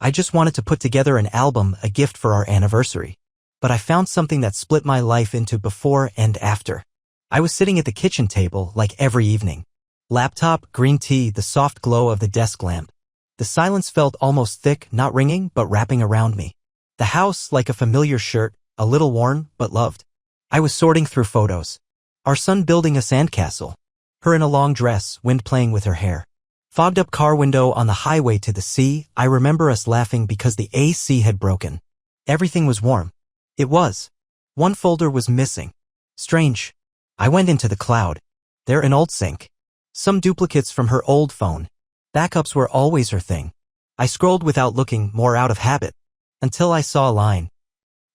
I just wanted to put together an album, a gift for our anniversary. But I found something that split my life into before and after. I was sitting at the kitchen table like every evening. Laptop, green tea, the soft glow of the desk lamp. The silence felt almost thick, not ringing, but wrapping around me. The house, like a familiar shirt, a little worn, but loved. I was sorting through photos. Our son building a sandcastle. Her in a long dress, wind playing with her hair. Fogged up car window on the highway to the sea. I remember us laughing because the AC had broken. Everything was warm. It was. One folder was missing. Strange. I went into the cloud. There an old sync. Some duplicates from her old phone. Backups were always her thing. I scrolled without looking, more out of habit. Until I saw a line.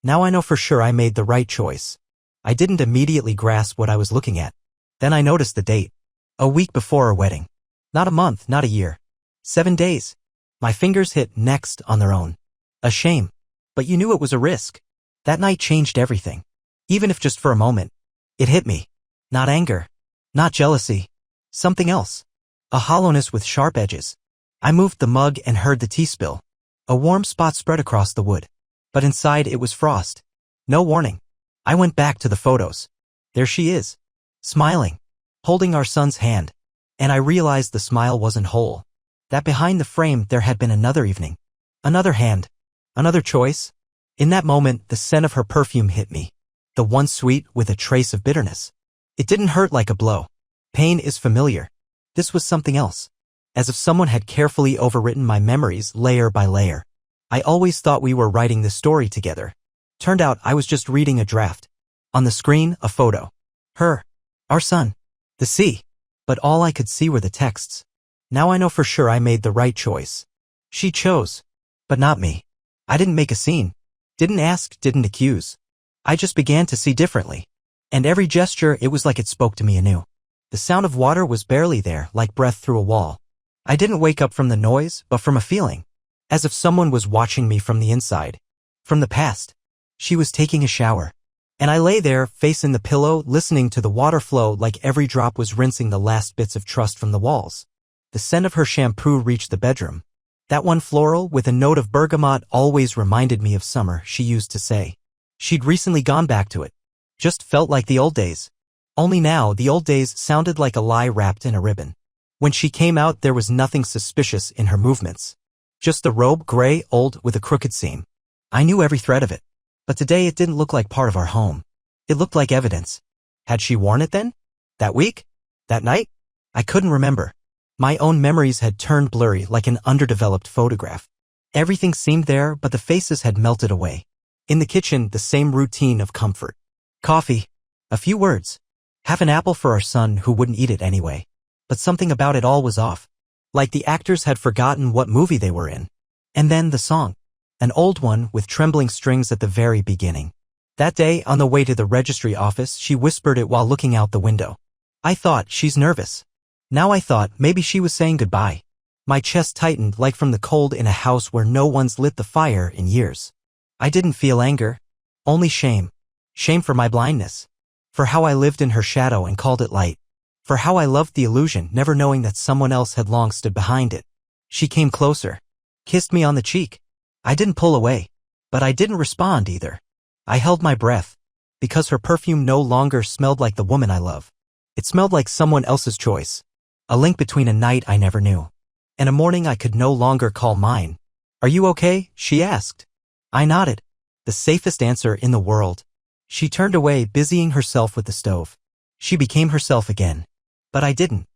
Now I know for sure I made the right choice. I didn't immediately grasp what I was looking at. Then I noticed the date. A week before our wedding. Not a month, not a year. 7 days. My fingers hit next on their own. A shame. But you knew it was a risk. That night changed everything. Even if just for a moment. It hit me. Not anger. Not jealousy. Something else. A hollowness with sharp edges. I moved the mug and heard the tea spill. A warm spot spread across the wood. But inside it was frost. No warning. I went back to the photos. There she is. Smiling. Holding our son's hand. And I realized the smile wasn't whole. That behind the frame there had been another evening. Another hand. Another choice. In that moment, the scent of her perfume hit me. The one sweet with a trace of bitterness. It didn't hurt like a blow. Pain is familiar. This was something else. As if someone had carefully overwritten my memories layer by layer. I always thought we were writing this story together. Turned out I was just reading a draft. On the screen, a photo. Her. Our son. The sea. But all I could see were the texts. Now I know for sure I made the right choice. She chose. But not me. I didn't make a scene. Didn't ask, didn't accuse. I just began to see differently. And every gesture, it was like it spoke to me anew. The sound of water was barely there, like breath through a wall. I didn't wake up from the noise, but from a feeling. As if someone was watching me from the inside. From the past. She was taking a shower. And I lay there, face in the pillow, listening to the water flow like every drop was rinsing the last bits of trust from the walls. The scent of her shampoo reached the bedroom. That one floral, with a note of bergamot, always reminded me of summer, she used to say. She'd recently gone back to it. Just felt like the old days. Only now, the old days sounded like a lie wrapped in a ribbon. When she came out, there was nothing suspicious in her movements. Just the robe, gray, old, with a crooked seam. I knew every thread of it. But today it didn't look like part of our home. It looked like evidence. Had she worn it then? That week? That night? I couldn't remember. My own memories had turned blurry like an underdeveloped photograph. Everything seemed there, but the faces had melted away. In the kitchen, the same routine of comfort. Coffee. A few words. Half an apple for our son who wouldn't eat it anyway. But something about it all was off. Like the actors had forgotten what movie they were in. And then the song. An old one with trembling strings at the very beginning. That day, on the way to the registry office, she whispered it while looking out the window. I thought, she's nervous. Now I thought, maybe she was saying goodbye. My chest tightened like from the cold in a house where no one's lit the fire in years. I didn't feel anger. Only shame. Shame for my blindness. For how I lived in her shadow and called it light. For how I loved the illusion, never knowing that someone else had long stood behind it. She came closer. Kissed me on the cheek. I didn't pull away. But I didn't respond either. I held my breath. Because her perfume no longer smelled like the woman I love. It smelled like someone else's choice. A link between a night I never knew. And a morning I could no longer call mine. Are you okay? She asked. I nodded. The safest answer in the world. She turned away, busying herself with the stove. She became herself again. But I didn't.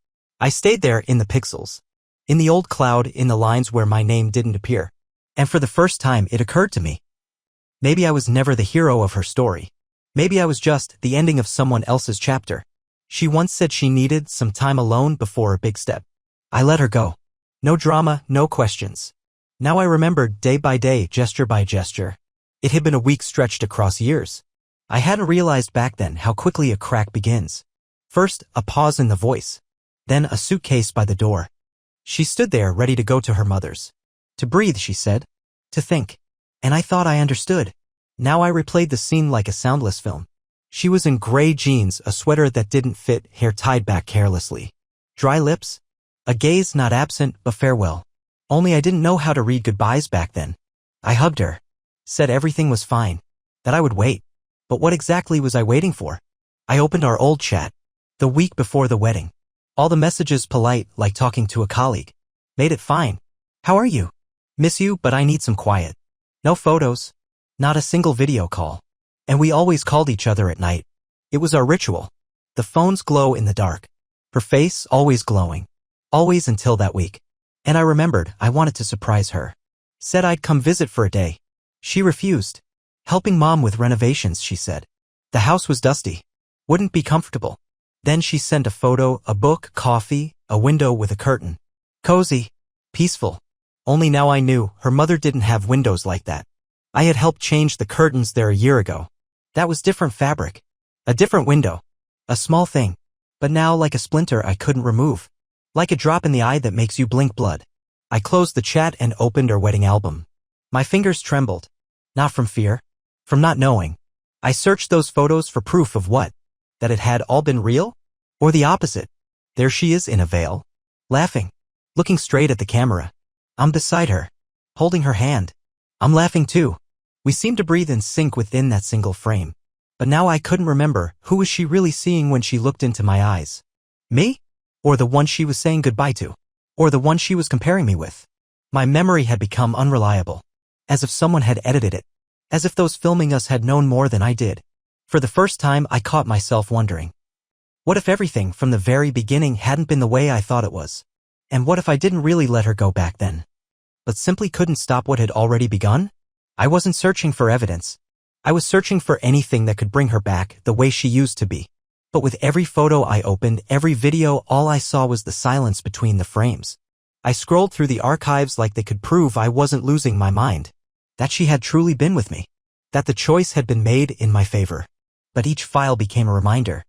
I stayed there in the pixels. In the old cloud, in the lines where my name didn't appear. And for the first time it occurred to me. Maybe I was never the hero of her story. Maybe I was just the ending of someone else's chapter. She once said she needed some time alone before a big step. I let her go. No drama, no questions. Now I remembered day by day, gesture by gesture. It had been a week stretched across years. I hadn't realized back then how quickly a crack begins. First, a pause in the voice. Then a suitcase by the door. She stood there ready to go to her mother's. To breathe, she said. To think. And I thought I understood. Now I replayed the scene like a soundless film. She was in gray jeans, a sweater that didn't fit, hair tied back carelessly. Dry lips. A gaze not absent, but farewell. Only I didn't know how to read goodbyes back then. I hugged her. Said everything was fine. That I would wait. But what exactly was I waiting for? I opened our old chat. The week before the wedding. All the messages polite, like talking to a colleague. Made it fine. How are you? Miss you, but I need some quiet. No photos. Not a single video call. And we always called each other at night. It was our ritual. The phones glow in the dark. Her face always glowing. Always until that week. And I remembered I wanted to surprise her. Said I'd come visit for a day. She refused. Helping mom with renovations, she said. The house was dusty. Wouldn't be comfortable. Then she sent a photo, a book, coffee, a window with a curtain. Cozy. Peaceful. Only now I knew her mother didn't have windows like that. I had helped change the curtains there a year ago. That was different fabric. A different window. A small thing. But now like a splinter I couldn't remove. Like a drop in the eye that makes you blink blood. I closed the chat and opened our wedding album. My fingers trembled. Not from fear. From not knowing. I searched those photos for proof of what? That it had all been real? Or the opposite? There she is in a veil. Laughing. Looking straight at the camera. I'm beside her. Holding her hand. I'm laughing too. We seemed to breathe in sync within that single frame. But now I couldn't remember who was she really seeing when she looked into my eyes. Me? Or the one she was saying goodbye to? Or the one she was comparing me with? My memory had become unreliable. As if someone had edited it. As if those filming us had known more than I did. For the first time I caught myself wondering. What if everything from the very beginning hadn't been the way I thought it was? And what if I didn't really let her go back then? But simply couldn't stop what had already begun? I wasn't searching for evidence. I was searching for anything that could bring her back the way she used to be. But with every photo I opened, every video, all I saw was the silence between the frames. I scrolled through the archives like they could prove I wasn't losing my mind. That she had truly been with me. That the choice had been made in my favor. But each file became a reminder.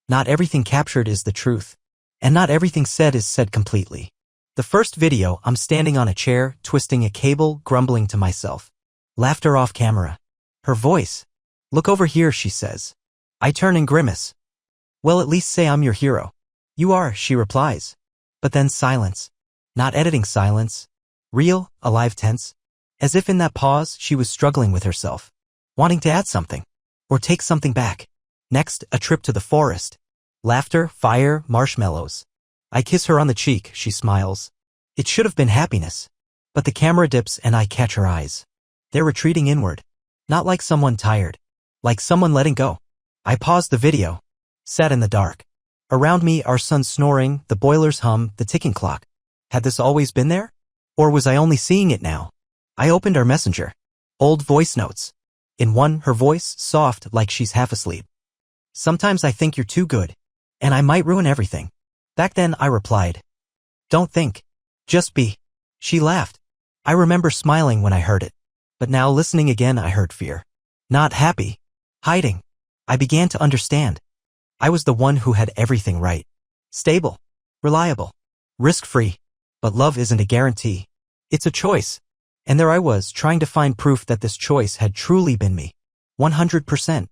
Not everything captured is the truth. And not everything said is said completely. The first video, I'm standing on a chair, twisting a cable, grumbling to myself. Laughter off camera. Her voice. Look over here, she says. I turn and grimace. Well, at least say I'm your hero. You are, she replies. But then silence. Not editing silence. Real, alive tense. As if in that pause, she was struggling with herself. Wanting to add something. Or take something back. Next, a trip to the forest. Laughter, fire, marshmallows. I kiss her on the cheek, she smiles. It should have been happiness. But the camera dips and I catch her eyes. They're retreating inward. Not like someone tired. Like someone letting go. I paused the video. Sat in the dark. Around me, our son snoring, the boilers hum, the ticking clock. Had this always been there? Or was I only seeing it now? I opened our messenger. Old voice notes. In one, her voice, soft, like she's half asleep. Sometimes I think you're too good. And I might ruin everything. Back then, I replied. Don't think. Just be. She laughed. I remember smiling when I heard it. But now listening again, I heard fear. Not happy. Hiding. I began to understand. I was the one who had everything right. Stable. Reliable. Risk-free. But love isn't a guarantee. It's a choice. And there I was, trying to find proof that this choice had truly been me. 100%.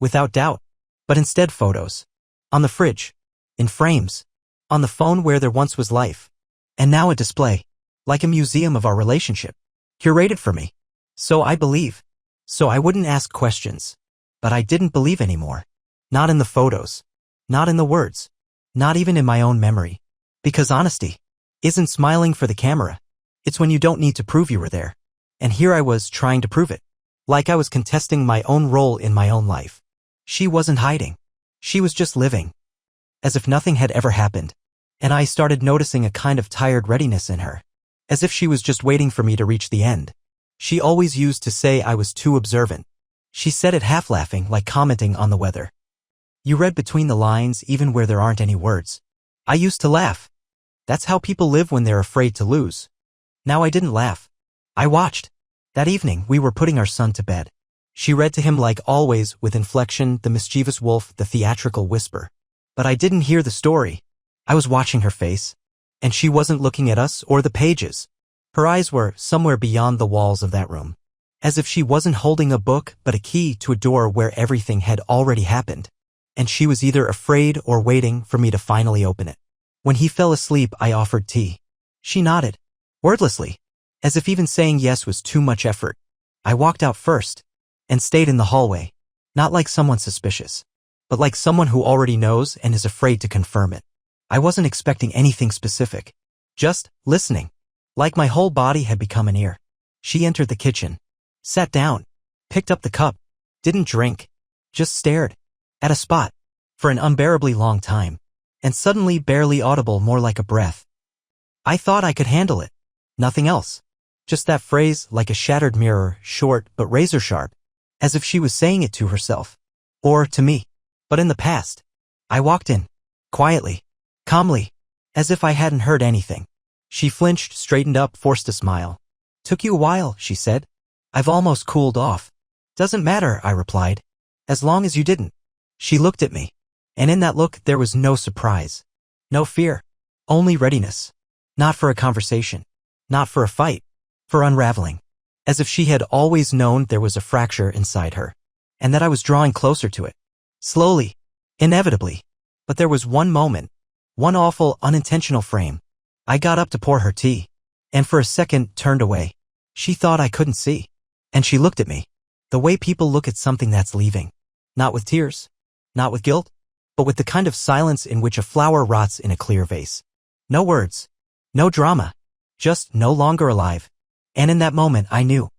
Without doubt. But instead photos. On the fridge. In frames. On the phone where there once was life. And now a display. Like a museum of our relationship. Curated for me. So I believe. So I wouldn't ask questions. But I didn't believe anymore. Not in the photos. Not in the words. Not even in my own memory. Because honesty isn't smiling for the camera. It's when you don't need to prove you were there. And here I was trying to prove it. Like I was contesting my own role in my own life. She wasn't hiding. She was just living. As if nothing had ever happened. And I started noticing a kind of tired readiness in her. As if she was just waiting for me to reach the end. She always used to say I was too observant. She said it half laughing, like commenting on the weather. You read between the lines even where there aren't any words. I used to laugh. That's how people live when they're afraid to lose. Now I didn't laugh. I watched. That evening we were putting our son to bed. She read to him like always, with inflection, the mischievous wolf, the theatrical whisper. But I didn't hear the story. I was watching her face. And she wasn't looking at us or the pages. Her eyes were somewhere beyond the walls of that room. As if she wasn't holding a book, but a key to a door where everything had already happened. And she was either afraid or waiting for me to finally open it. When he fell asleep, I offered tea. She nodded. Wordlessly. As if even saying yes was too much effort. I walked out first. And stayed in the hallway. Not like someone suspicious. But like someone who already knows and is afraid to confirm it. I wasn't expecting anything specific. Just listening. Like my whole body had become an ear. She entered the kitchen. Sat down. Picked up the cup. Didn't drink. Just stared. At a spot. For an unbearably long time. And suddenly barely audible, more like a breath. I thought I could handle it. Nothing else. Just that phrase, like a shattered mirror, short but razor sharp. As if she was saying it to herself. Or to me. But in the past. I walked in. Quietly. Calmly. As if I hadn't heard anything. She flinched, straightened up, forced a smile. Took you a while, she said. I've almost cooled off. Doesn't matter, I replied. As long as you didn't. She looked at me. And in that look there was no surprise. No fear. Only readiness. Not for a conversation. Not for a fight. For unraveling. As if she had always known there was a fracture inside her. And that I was drawing closer to it. Slowly. Inevitably. But there was one moment. One awful, unintentional frame. I got up to pour her tea. And for a second turned away. She thought I couldn't see. And she looked at me. The way people look at something that's leaving. Not with tears. Not with guilt. But with the kind of silence in which a flower rots in a clear vase. No words. No drama. Just no longer alive. And in that moment I knew.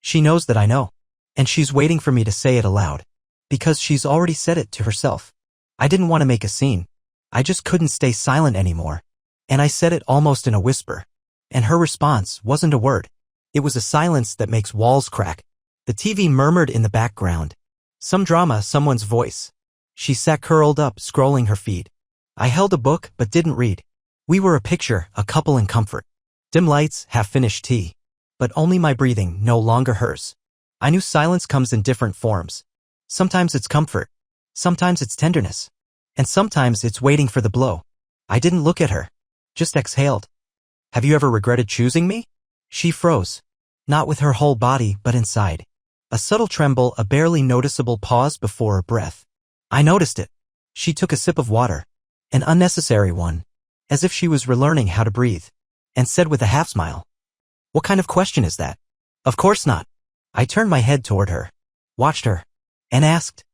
She knows that I know. And she's waiting for me to say it aloud. Because she's already said it to herself. I didn't want to make a scene. I just couldn't stay silent anymore. And I said it almost in a whisper. And her response wasn't a word. It was a silence that makes walls crack. The TV murmured in the background. Some drama, someone's voice. She sat curled up, scrolling her feed. I held a book, but didn't read. We were a picture, a couple in comfort. Dim lights, half-finished tea. But only my breathing, no longer hers. I knew silence comes in different forms. Sometimes it's comfort. Sometimes it's tenderness. And sometimes it's waiting for the blow. I didn't look at her. Just exhaled. Have you ever regretted choosing me? She froze. Not with her whole body, but inside. A subtle tremble, a barely noticeable pause before a breath. I noticed it. She took a sip of water. An unnecessary one. As if she was relearning how to breathe. And said with a half-smile. What kind of question is that? Of course not. I turned my head toward her. Watched her. And asked.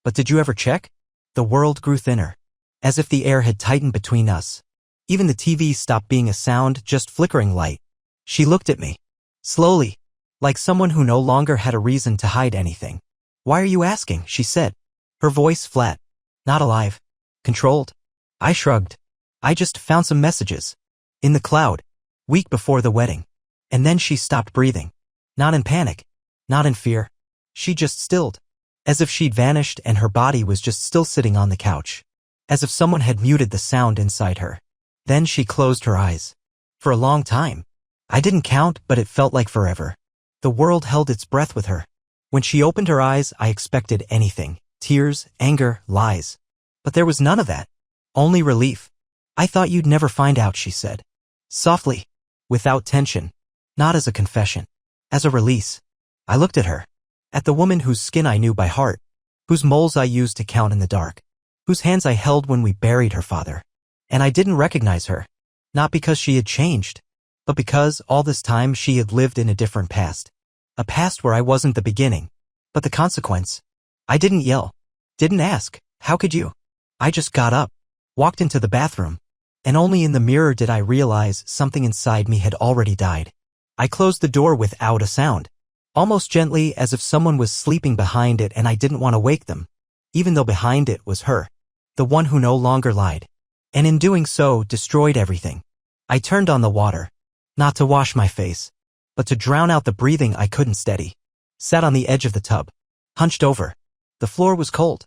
But did you ever check? The world grew thinner. As if the air had tightened between us. Even the TV stopped being a sound, just flickering light. She looked at me. Slowly. Like someone who no longer had a reason to hide anything. Why are you asking? She said. Her voice flat. Not alive. Controlled. I shrugged. I just found some messages. In the cloud. Week before the wedding. And then she stopped breathing. Not in panic. Not in fear. She just stilled. As if she'd vanished and her body was just still sitting on the couch. As if someone had muted the sound inside her. Then she closed her eyes. For a long time. I didn't count, but it felt like forever. The world held its breath with her. When she opened her eyes, I expected anything. Tears, anger, lies. But there was none of that. Only relief. I thought you'd never find out, she said. Softly. Without tension. Not as a confession. As a release. I looked at her. At the woman whose skin I knew by heart. Whose moles I used to count in the dark. Whose hands I held when we buried her father. And I didn't recognize her. Not because she had changed. But because, all this time, she had lived in a different past. A past where I wasn't the beginning. But the consequence. I didn't yell. Didn't ask, how could you? I just got up. Walked into the bathroom. And only in the mirror did I realize something inside me had already died. I closed the door without a sound. Almost gently, as if someone was sleeping behind it and I didn't want to wake them. Even though behind it was her. The one who no longer lied. And in doing so, destroyed everything. I turned on the water. Not to wash my face. But to drown out the breathing I couldn't steady. Sat on the edge of the tub. Hunched over. The floor was cold.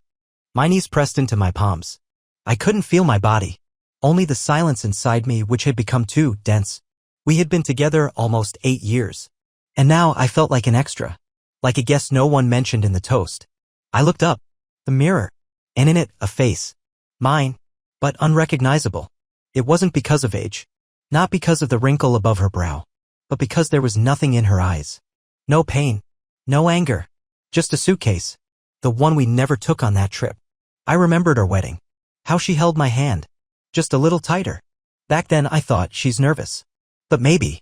My knees pressed into my palms. I couldn't feel my body. Only the silence inside me, which had become too dense. We had been together almost 8 years. And now I felt like an extra. Like a guest no one mentioned in the toast. I looked up. The mirror. And in it, a face. Mine. But unrecognizable. It wasn't because of age. Not because of the wrinkle above her brow. But because there was nothing in her eyes. No pain. No anger. Just a suitcase. The one we never took on that trip. I remembered our wedding. How she held my hand. Just a little tighter. Back then I thought she's nervous. But maybe.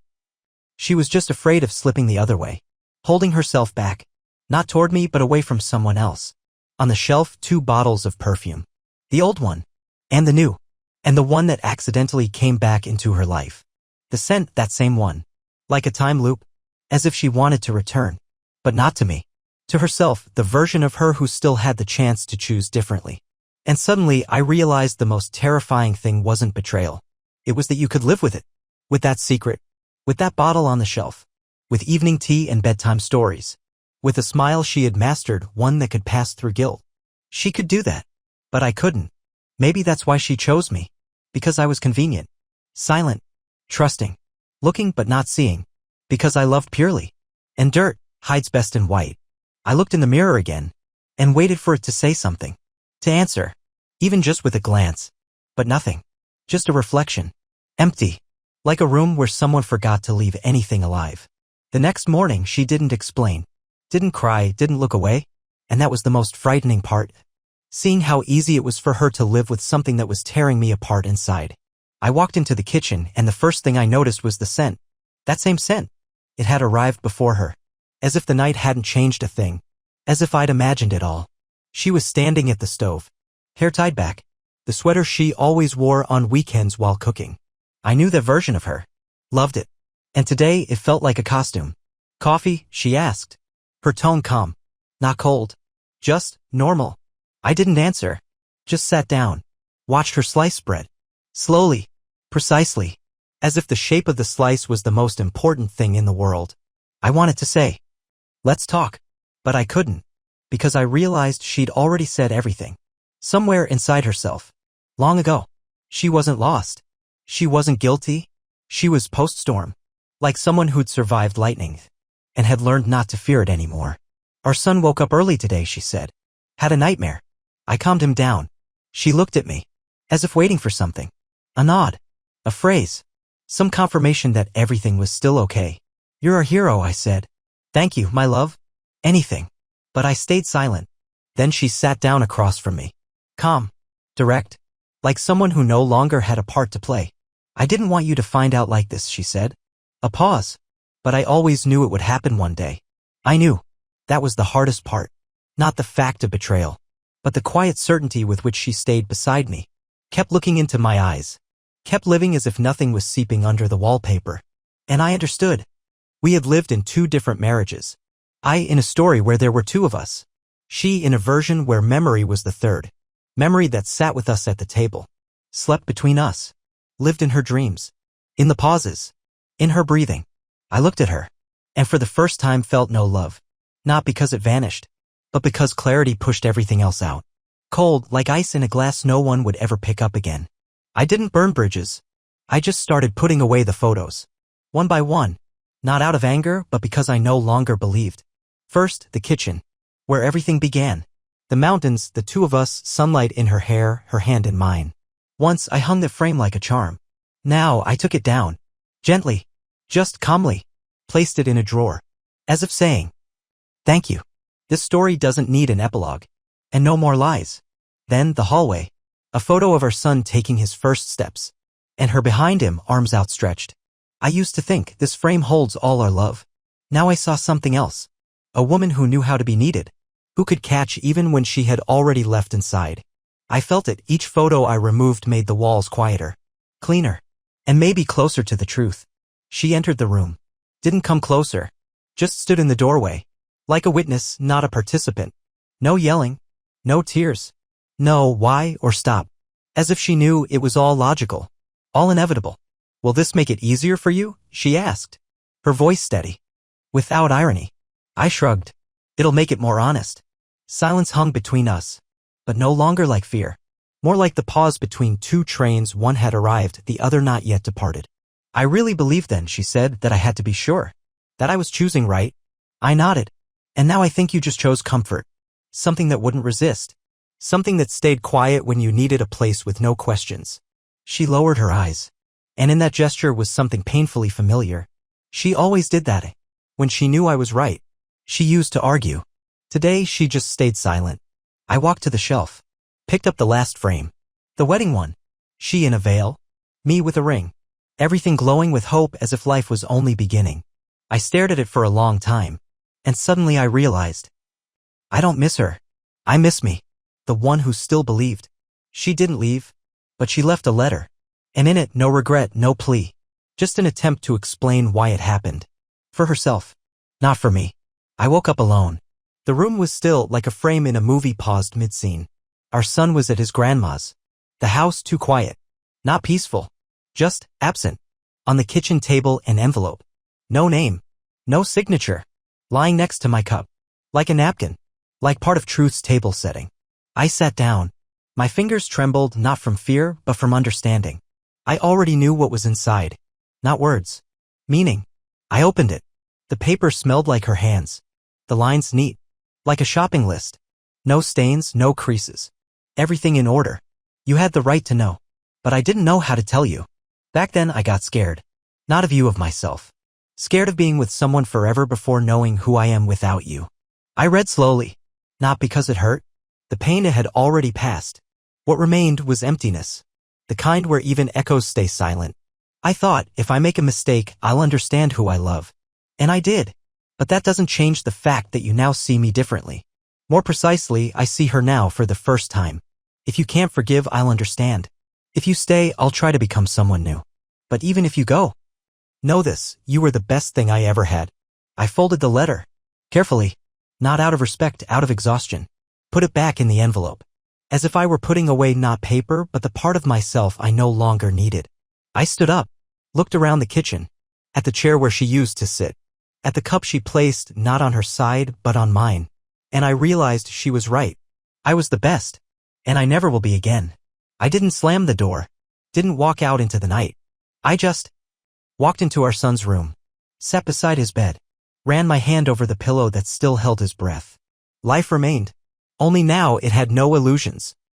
She was just afraid of slipping the other way, holding herself back, not toward me but away from someone else. On the shelf, 2 bottles of perfume. The old one, and the new, and the one that accidentally came back into her life. The scent, that same one. Like a time loop, as if she wanted to return. But not to me. To herself, the version of her who still had the chance to choose differently. And suddenly I realized the most terrifying thing wasn't betrayal. It was that you could live with it. With that secret. With that bottle on the shelf. With evening tea and bedtime stories. With a smile she had mastered, one that could pass through guilt. She could do that. But I couldn't. Maybe that's why she chose me. Because I was convenient. Silent. Trusting. Looking but not seeing. Because I loved purely. And dirt hides best in white. I looked in the mirror again. And waited for it to say something. To answer. Even just with a glance. But nothing. Just a reflection. Empty. Like a room where someone forgot to leave anything alive. The next morning she didn't explain. Didn't cry, didn't look away. And that was the most frightening part. Seeing how easy it was for her to live with something that was tearing me apart inside. I walked into the kitchen and the first thing I noticed was the scent. That same scent. It had arrived before her. As if the night hadn't changed a thing. As if I'd imagined it all. She was standing at the stove. Hair tied back. The sweater she always wore on weekends while cooking. I knew that version of her. Loved it. And today it felt like a costume. Coffee, she asked. Her tone calm. Not cold. Just normal. I didn't answer. Just sat down. Watched her slice spread. Slowly. Precisely. As if the shape of the slice was the most important thing in the world. I wanted to say, let's talk. But I couldn't. Because I realized she'd already said everything. Somewhere inside herself. Long ago. She wasn't lost. She wasn't guilty. She was post-storm. Like someone who'd survived lightning. And had learned not to fear it anymore. Our son woke up early today, she said. Had a nightmare. I calmed him down. She looked at me. As if waiting for something. A nod. A phrase. Some confirmation that everything was still okay. You're a hero, I said. Thank you, my love. Anything. But I stayed silent. Then she sat down across from me. Calm. Direct. Like someone who no longer had a part to play. I didn't want you to find out like this, she said. A pause. But I always knew it would happen one day. I knew. That was the hardest part. Not the fact of betrayal. But the quiet certainty with which she stayed beside me. Kept looking into my eyes. Kept living as if nothing was seeping under the wallpaper. And I understood. We had lived in 2 different marriages. I in a story where there were 2 of us. She in a version where memory was the third. Memory that sat with us at the table. Slept between us. Lived in her dreams. In the pauses. In her breathing. I looked at her. And for the first time felt no love. Not because it vanished. But because clarity pushed everything else out. Cold, like ice in a glass no one would ever pick up again. I didn't burn bridges. I just started putting away the photos. One by one. Not out of anger, but because I no longer believed. First, the kitchen. Where everything began. The mountains, the 2 of us, sunlight in her hair, her hand in mine. Once I hung the frame like a charm. Now I took it down. Gently. Just calmly. Placed it in a drawer. As if saying, thank you. This story doesn't need an epilogue. And no more lies. Then the hallway. A photo of our son taking his first steps. And her behind him, arms outstretched. I used to think this frame holds all our love. Now I saw something else. A woman who knew how to be needed. Who could catch even when she had already left inside. I felt it. Each photo I removed made the walls quieter. Cleaner. And maybe closer to the truth. She entered the room. Didn't come closer. Just stood in the doorway. Like a witness, not a participant. No yelling. No tears. No why or stop. As if she knew it was all logical. All inevitable. Will this make it easier for you? She asked. Her voice steady. Without irony. I shrugged. It'll make it more honest. Silence hung between us. But no longer like fear. More like the pause between 2 trains, one had arrived, the other not yet departed. I really believed then, she said, that I had to be sure. That I was choosing right. I nodded. And now I think you just chose comfort. Something that wouldn't resist. Something that stayed quiet when you needed a place with no questions. She lowered her eyes. And in that gesture was something painfully familiar. She always did that. When she knew I was right. She used to argue. Today she just stayed silent. I walked to the shelf. Picked up the last frame. The wedding one. She in a veil. Me with a ring. Everything glowing with hope as if life was only beginning. I stared at it for a long time, and suddenly I realized, I don't miss her. I miss me. The one who still believed. She didn't leave, but she left a letter. And in it, no regret, no plea. Just an attempt to explain why it happened. For herself. Not for me. I woke up alone. The room was still, like a frame in a movie paused mid-scene. Our son was at his grandma's. The house too quiet. Not peaceful. Just absent. On the kitchen table, an envelope. No name. No signature. Lying next to my cup. Like a napkin. Like part of Truth's table setting. I sat down. My fingers trembled not from fear, but from understanding. I already knew what was inside. Not words. Meaning. I opened it. The paper smelled like her hands. The lines neat. Like a shopping list. No stains, no creases. Everything in order. You had the right to know. But I didn't know how to tell you. Back then I got scared. Not of you, of myself. Scared of being with someone forever before knowing who I am without you. I read slowly. Not because it hurt. The pain it had already passed. What remained was emptiness. The kind where even echoes stay silent. I thought, if I make a mistake, I'll understand who I love. And I did. But that doesn't change the fact that you now see me differently. More precisely, I see her now for the first time. If you can't forgive, I'll understand. If you stay, I'll try to become someone new. But even if you go, know this, you were the best thing I ever had. I folded the letter. Carefully. Not out of respect, out of exhaustion. Put it back in the envelope. As if I were putting away not paper, but the part of myself I no longer needed. I stood up. Looked around the kitchen. At the chair where she used to sit. At the cup she placed not on her side, but on mine. And I realized she was right. I was the best. And I never will be again. I didn't slam the door. Didn't walk out into the night. I just walked into our son's room. Sat beside his bed. Ran my hand over the pillow that still held his breath. Life remained. Only now it had no illusions.